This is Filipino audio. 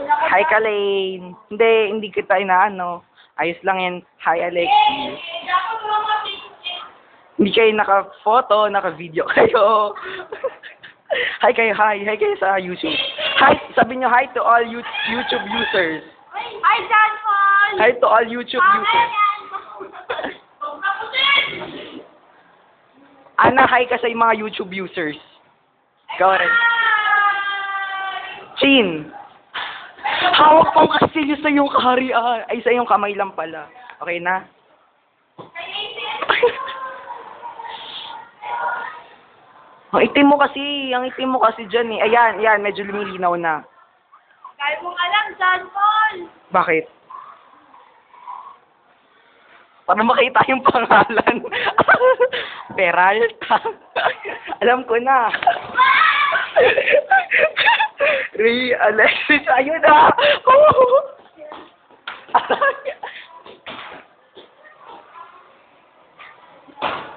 Hi, Kalain. Hindi kita inaano. Ayos lang yan. Hi, Alexi. Hindi kayo naka-photo, naka-video kayo. Hi kayo, hi. Hi kayo sa YouTube. Hi, sabi nyo hi to all YouTube users. Hi, John Paul! Hi to all YouTube users. Ana, hi ka sa mga YouTube users. Ikaw rin. Chin. Hawak pang kastilyo sa iyong kaharian. Ay, sa iyong kamay lang pala. Okay na? Ang itim mo kasi dyan eh. Ayan, medyo lumilinaw na. Kaya mong alam, John Paul! Bakit? Para makita yung pangalan. Peralta. Alam ko na. Ray Alexis, ayun na.